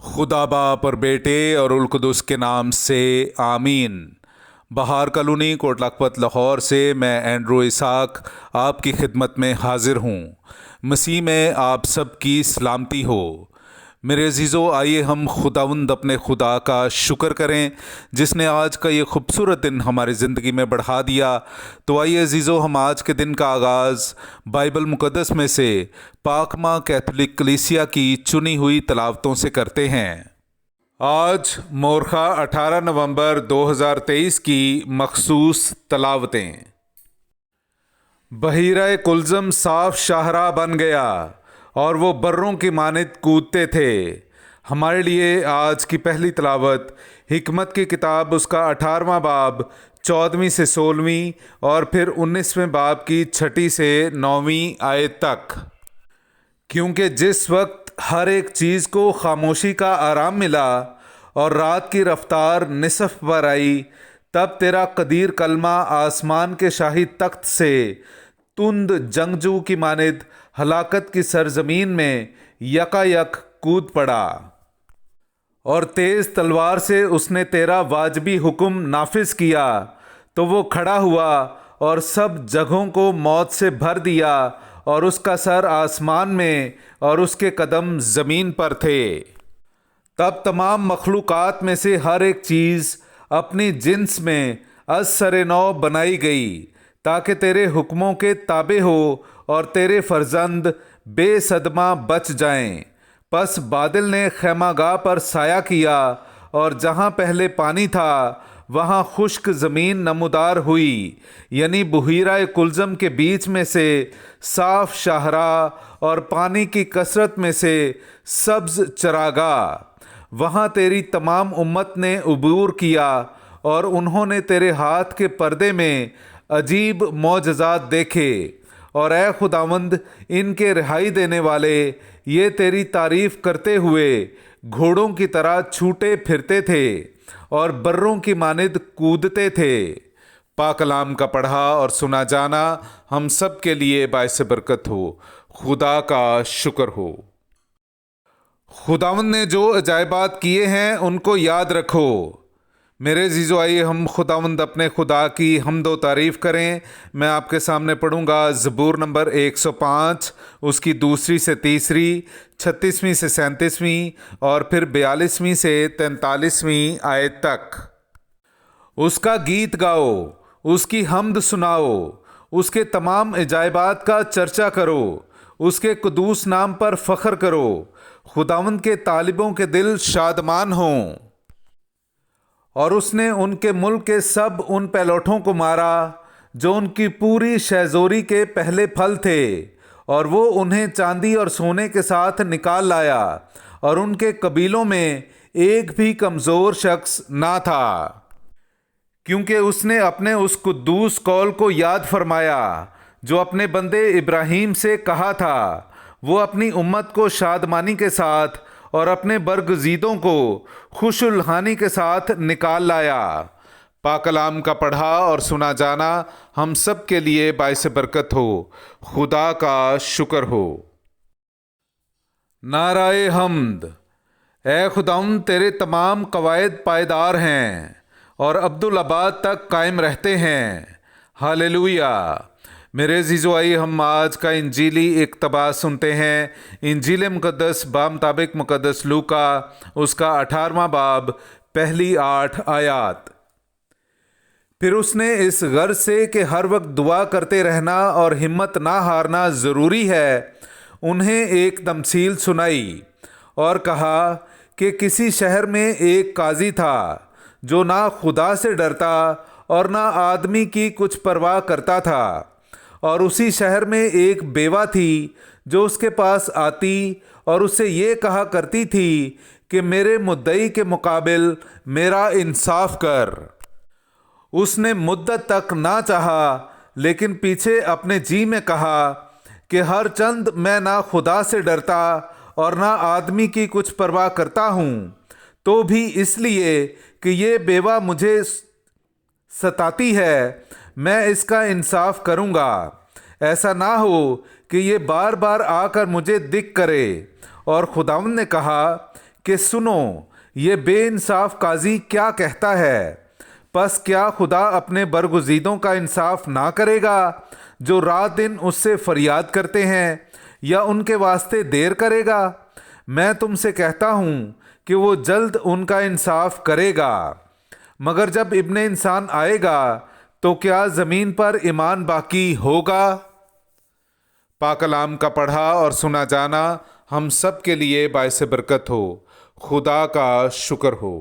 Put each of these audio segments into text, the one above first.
خدا باپ اور بیٹے اور القدس کے نام سے آمین۔ بہار کالونی کوٹ لکھپت لاہور سے میں اینڈرو اسحاق آپ کی خدمت میں حاضر ہوں۔ مسیح میں آپ سب کی سلامتی ہو۔ میرے عزیزو، آئیے ہم خداوند اپنے خدا کا شکر کریں جس نے آج کا یہ خوبصورت دن ہماری زندگی میں بڑھا دیا۔ تو آئیے عزیزو، ہم آج کے دن کا آغاز بائبل مقدس میں سے پاک ماں کیتھولک کلیسیا کی چنی ہوئی تلاوتوں سے کرتے ہیں۔ آج مورخہ 18 نومبر 2023 کی مخصوص تلاوتیں۔ بحیرہ کلزم صاف شاہراہ بن گیا اور وہ بروں کی مانند کودتے تھے۔ ہمارے لیے آج کی پہلی تلاوت حکمت کی کتاب اس کا 18واں باب 14ویں سے 16ویں اور پھر 19ویں باب کی 6 سے 9ویں آیت تک۔ کیونکہ جس وقت ہر ایک چیز کو خاموشی کا آرام ملا اور رات کی رفتار نصف پر آئی، تب تیرا قدیر کلمہ آسمان کے شاہی تخت سے تند جنگجو کی مانند ہلاکت کی سرزمین میں یکا یک کود پڑا، اور تیز تلوار سے اس نے تیرا واجبی حکم نافذ کیا تو وہ کھڑا ہوا اور سب جگہوں کو موت سے بھر دیا، اور اس کا سر آسمان میں اور اس کے قدم زمین پر تھے۔ تب تمام مخلوقات میں سے ہر ایک چیز اپنی جنس میں از سر نو بنائی گئی تاکہ تیرے حکموں کے تابع ہو اور تیرے فرزند بے صدمہ بچ جائیں۔ پس بادل نے خیمہ گاہ پر سایہ کیا، اور جہاں پہلے پانی تھا وہاں خشک زمین نمودار ہوئی، یعنی بحیرہ کلزم کے بیچ میں سے صاف شاہراہ اور پانی کی کثرت میں سے سبز چراگاہ۔ وہاں تیری تمام امت نے عبور کیا، اور انہوں نے تیرے ہاتھ کے پردے میں عجیب معجزات دیکھے۔ اور اے خداوند، ان کے رہائی دینے والے یہ تیری تعریف کرتے ہوئے گھوڑوں کی طرح چھوٹے پھرتے تھے اور بروں کی مانند کودتے تھے۔ پاک کلام کا پڑھا اور سنا جانا ہم سب کے لیے باعث برکت ہو۔ خدا کا شکر ہو۔ خداوند نے جو عجائبات کیے ہیں ان کو یاد رکھو۔ میرے عزیزو، آئیے ہم خداوند اپنے خدا کی حمد و تعریف کریں۔ میں آپ کے سامنے پڑھوں گا زبور نمبر 105، اس کی 2 سے 3، 36 سے 37 اور پھر 42 سے 43 آیت تک۔ اس کا گیت گاؤ، اس کی حمد سناؤ، اس کے تمام عجائبات کا چرچا کرو، اس کے قدوس نام پر فخر کرو۔ خداوند کے طالبوں کے دل شادمان ہوں، اور اس نے ان کے ملک کے سب ان پیلوٹوں کو مارا جو ان کی پوری شہزوری کے پہلے پھل تھے، اور وہ انہیں چاندی اور سونے کے ساتھ نکال لایا، اور ان کے قبیلوں میں ایک بھی کمزور شخص نہ تھا، کیونکہ اس نے اپنے اس قدوس قول کو یاد فرمایا جو اپنے بندے ابراہیم سے کہا تھا۔ وہ اپنی امت کو شادمانی کے ساتھ اور اپنے برگزیدوں کو خوش الحانی کے ساتھ نکال لایا۔ پاک کلام کا پڑھا اور سنا جانا ہم سب کے لیے باعث برکت ہو۔ خدا کا شکر ہو۔ نعرہ حمد۔ اے خداوند، تیرے تمام قواعد پائیدار ہیں اور عبدالآباد تک قائم رہتے ہیں۔ ہاللویہ۔ میرے عزیزو، آئیے ہم آج کا انجیلی اقتباس سنتے ہیں۔ انجیل مقدس بمطابق مقدس لوکا اس کا 18واں باب پہلی 8 آیات۔ پھر اس نے اس غرض سے کہ ہر وقت دعا کرتے رہنا اور ہمت نہ ہارنا ضروری ہے، انہیں ایک تمثیل سنائی اور کہا کہ کسی شہر میں ایک قاضی تھا جو نہ خدا سے ڈرتا اور نہ آدمی کی کچھ پرواہ کرتا تھا، اور اسی شہر میں ایک بیوہ تھی جو اس کے پاس آتی اور اس سے یہ کہا کرتی تھی کہ میرے مدعی کے مقابل میرا انصاف کر۔ اس نے مدت تک نہ چاہا، لیکن پیچھے اپنے جی میں کہا کہ ہر چند میں نہ خدا سے ڈرتا اور نہ آدمی کی کچھ پرواہ کرتا ہوں، تو بھی اس لیے کہ یہ بیوہ مجھے ستاتی ہے میں اس کا انصاف کروں گا۔ ایسا نہ ہو کہ یہ بار بار آ کر مجھے دکھ کرے۔ اور خداوند نے کہا کہ سنو یہ بے انصاف قاضی کیا کہتا ہے، پس کیا خدا اپنے برگزیدوں کا انصاف نہ کرے گا جو رات دن اس سے فریاد کرتے ہیں، یا ان کے واسطے دیر کرے گا؟ میں تم سے کہتا ہوں کہ وہ جلد ان کا انصاف کرے گا۔ مگر جب ابن انسان آئے گا تو کیا زمین پر ایمان باقی ہوگا؟ پاک کلام کا پڑھا اور سنا جانا ہم سب کے لیے باعث برکت ہو۔ خدا کا شکر ہو۔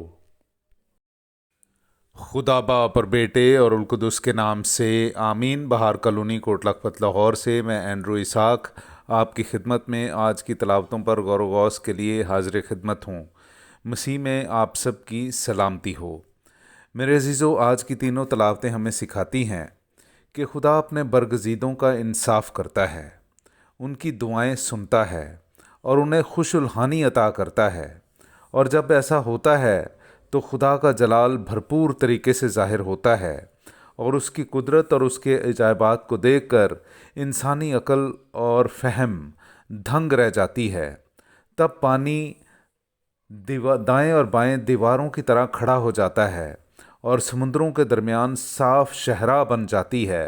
خدا باپ اور بیٹے اور القدس کے نام سے آمین۔ بہار کالونی، کوٹ لکھپت، لاہور سے میں اینڈرو اسحاق آپ کی خدمت میں آج کی تلاوتوں پر غور و غوص کے لیے حاضر خدمت ہوں۔ مسیح میں آپ سب کی سلامتی ہو۔ میرے عزیزو، آج کی تینوں تلاوتیں ہمیں سکھاتی ہیں کہ خدا اپنے برگزیدوں کا انصاف کرتا ہے، ان کی دعائیں سنتا ہے اور انہیں خوش الحانی عطا کرتا ہے، اور جب ایسا ہوتا ہے تو خدا کا جلال بھرپور طریقے سے ظاہر ہوتا ہے، اور اس کی قدرت اور اس کے عجائبات کو دیکھ کر انسانی عقل اور فہم دھنگ رہ جاتی ہے۔ تب پانی دائیں اور بائیں دیواروں کی طرح کھڑا ہو جاتا ہے اور سمندروں کے درمیان صاف شہراء بن جاتی ہے۔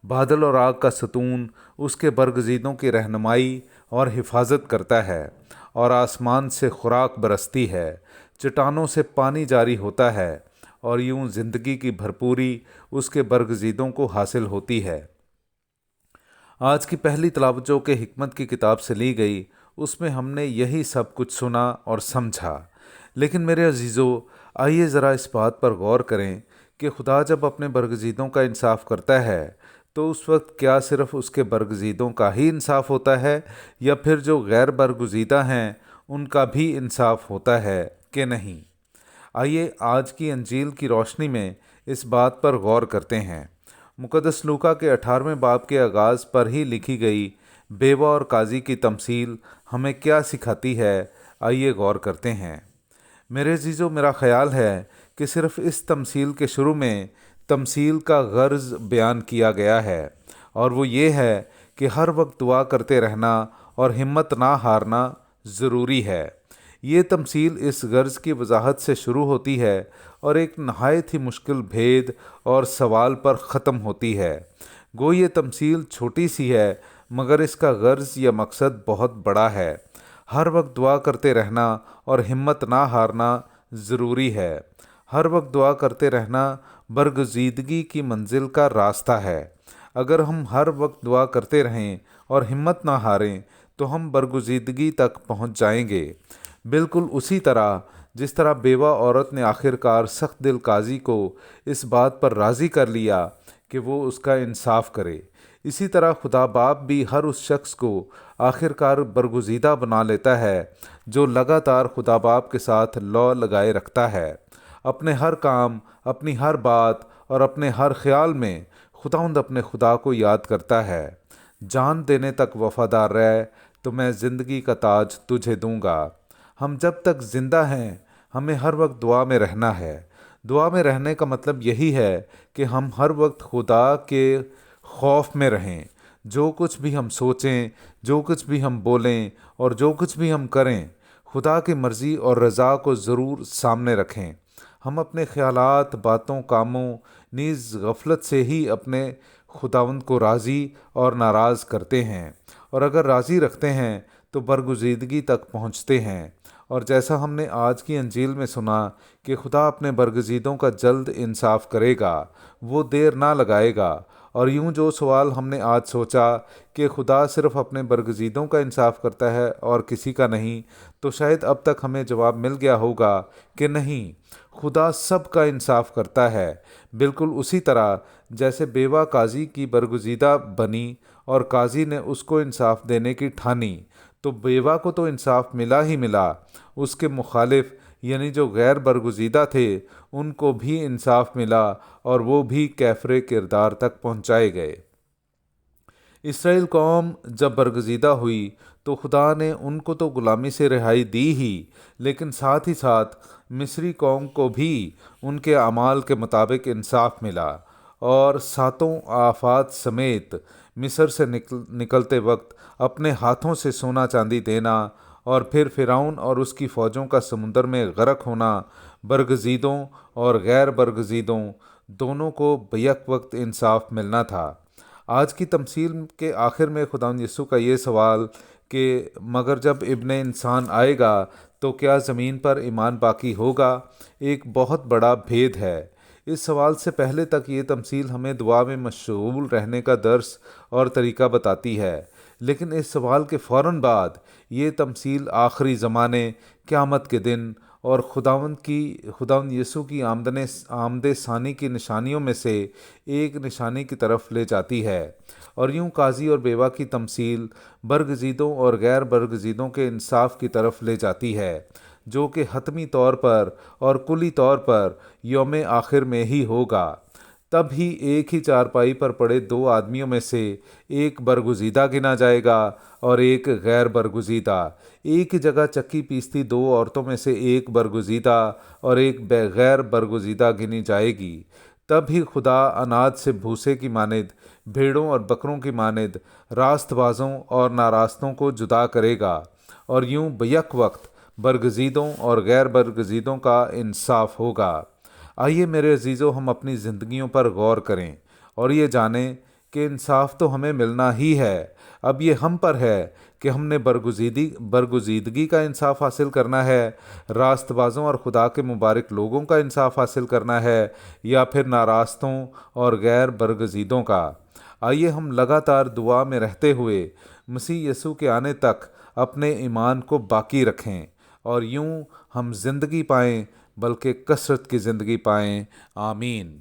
بادل اور آگ کا ستون اس کے برگزیدوں کی رہنمائی اور حفاظت کرتا ہے، اور آسمان سے خوراک برستی ہے، چٹانوں سے پانی جاری ہوتا ہے، اور یوں زندگی کی بھرپوری اس کے برگزیدوں کو حاصل ہوتی ہے۔ آج کی پہلی تلاوت جو کہ حکمت کی کتاب سے لی گئی، اس میں ہم نے یہی سب کچھ سنا اور سمجھا۔ لیکن میرے عزیزو، آئیے ذرا اس بات پر غور کریں کہ خدا جب اپنے برگزیدوں کا انصاف کرتا ہے تو اس وقت کیا صرف اس کے برگزیدوں کا ہی انصاف ہوتا ہے، یا پھر جو غیر برگزیدہ ہیں ان کا بھی انصاف ہوتا ہے کہ نہیں؟ آئیے آج کی انجیل کی روشنی میں اس بات پر غور کرتے ہیں۔ مقدس لوکا کے 18ویں باب کے آغاز پر ہی لکھی گئی بیوہ اور قاضی کی تمثیل ہمیں کیا سکھاتی ہے، آئیے غور کرتے ہیں۔ میرے عزیزو، میرا خیال ہے کہ صرف اس تمثیل کے شروع میں تمثیل کا غرض بیان کیا گیا ہے، اور وہ یہ ہے کہ ہر وقت دعا کرتے رہنا اور ہمت نہ ہارنا ضروری ہے۔ یہ تمثیل اس غرض کی وضاحت سے شروع ہوتی ہے اور ایک نہایت ہی مشکل بھید اور سوال پر ختم ہوتی ہے۔ گو یہ تمثیل چھوٹی سی ہے، مگر اس کا غرض یا مقصد بہت بڑا ہے۔ ہر وقت دعا کرتے رہنا اور ہمت نہ ہارنا ضروری ہے۔ ہر وقت دعا کرتے رہنا برگزیدگی کی منزل کا راستہ ہے۔ اگر ہم ہر وقت دعا کرتے رہیں اور ہمت نہ ہاریں تو ہم برگزیدگی تک پہنچ جائیں گے، بالکل اسی طرح جس طرح بیوہ عورت نے آخر کار سخت دل قاضی کو اس بات پر راضی کر لیا کہ وہ اس کا انصاف کرے، اسی طرح خدا باپ بھی ہر اس شخص کو آخر کار برگزیدہ بنا لیتا ہے جو لگاتار خدا باپ کے ساتھ لو لگائے رکھتا ہے۔ اپنے ہر کام، اپنی ہر بات اور اپنے ہر خیال میں خداوند اپنے خدا کو یاد کرتا ہے۔ جان دینے تک وفادار رہ تو میں زندگی کا تاج تجھے دوں گا۔ ہم جب تک زندہ ہیں ہمیں ہر وقت دعا میں رہنا ہے۔ دعا میں رہنے کا مطلب یہی ہے کہ ہم ہر وقت خدا کے خوف میں رہیں۔ جو کچھ بھی ہم سوچیں، جو کچھ بھی ہم بولیں اور جو کچھ بھی ہم کریں، خدا کی مرضی اور رضا کو ضرور سامنے رکھیں۔ ہم اپنے خیالات، باتوں، کاموں نیز غفلت سے ہی اپنے خداوند کو راضی اور ناراض کرتے ہیں، اور اگر راضی رکھتے ہیں تو برگزیدگی تک پہنچتے ہیں۔ اور جیسا ہم نے آج کی انجیل میں سنا کہ خدا اپنے برگزیدوں کا جلد انصاف کرے گا، وہ دیر نہ لگائے گا، اور یوں جو سوال ہم نے آج سوچا کہ خدا صرف اپنے برگزیدوں کا انصاف کرتا ہے اور کسی کا نہیں، تو شاید اب تک ہمیں جواب مل گیا ہوگا کہ نہیں، خدا سب کا انصاف کرتا ہے، بالکل اسی طرح جیسے بیوہ قاضی کی برگزیدہ بنی اور قاضی نے اس کو انصاف دینے کی ٹھانی، تو بیوہ کو تو انصاف ملا ہی ملا، اس کے مخالف یعنی جو غیر برگزیدہ تھے ان کو بھی انصاف ملا اور وہ بھی کیفر کردار تک پہنچائے گئے۔ اسرائیل قوم جب برگزیدہ ہوئی تو خدا نے ان کو تو غلامی سے رہائی دی ہی، لیکن ساتھ ہی ساتھ مصری قوم کو بھی ان کے اعمال کے مطابق انصاف ملا، اور ساتوں آفات سمیت مصر سے نکلتے وقت اپنے ہاتھوں سے سونا چاندی دینا اور پھر فرعون اور اس کی فوجوں کا سمندر میں غرق ہونا برگزیدوں اور غیر برگزیدوں دونوں کو بیک وقت انصاف ملنا تھا۔ آج کی تمثیل کے آخر میں خداوند یسوع کا یہ سوال کہ مگر جب ابن انسان آئے گا تو کیا زمین پر ایمان باقی ہوگا، ایک بہت بڑا بھید ہے۔ اس سوال سے پہلے تک یہ تمثیل ہمیں دعا میں مشغول رہنے کا درس اور طریقہ بتاتی ہے، لیکن اس سوال کے فوراً بعد یہ تمثیل آخری زمانے، قیامت کے دن اور خداوند یسوع کی آمد ثانی کی نشانیوں میں سے ایک نشانی کی طرف لے جاتی ہے، اور یوں قاضی اور بیوہ کی تمثیل برگزیدوں اور غیر برگزیدوں کے انصاف کی طرف لے جاتی ہے، جو کہ حتمی طور پر اور کلی طور پر یوم آخر میں ہی ہوگا۔ تب ہی ایک ہی چارپائی پر پڑے دو آدمیوں میں سے ایک برگزیدہ گنا جائے گا اور ایک غیر برگزیدہ، ایک ہی جگہ چکی پیستی دو عورتوں میں سے ایک برگزیدہ اور ایک غیر برگزیدہ گنی جائے گی۔ تب ہی خدا اناج سے بھوسے کی مانند، بھیڑوں اور بکروں کی مانند راست بازوں اور ناراستوں کو جدا کرے گا، اور یوں بیک وقت برگزیدوں اور غیر برگزیدوں کا انصاف ہوگا۔ آئیے میرے عزیزو، ہم اپنی زندگیوں پر غور کریں اور یہ جانیں کہ انصاف تو ہمیں ملنا ہی ہے، اب یہ ہم پر ہے کہ ہم نے برگزیدگی کا انصاف حاصل کرنا ہے، راست بازوں اور خدا کے مبارک لوگوں کا انصاف حاصل کرنا ہے، یا پھر ناراستوں اور غیر برگزیدوں کا۔ آئیے ہم لگاتار دعا میں رہتے ہوئے مسیح یسوع کے آنے تک اپنے ایمان کو باقی رکھیں، اور یوں ہم زندگی پائیں، بلکہ کثرت کی زندگی پائیں۔ آمین۔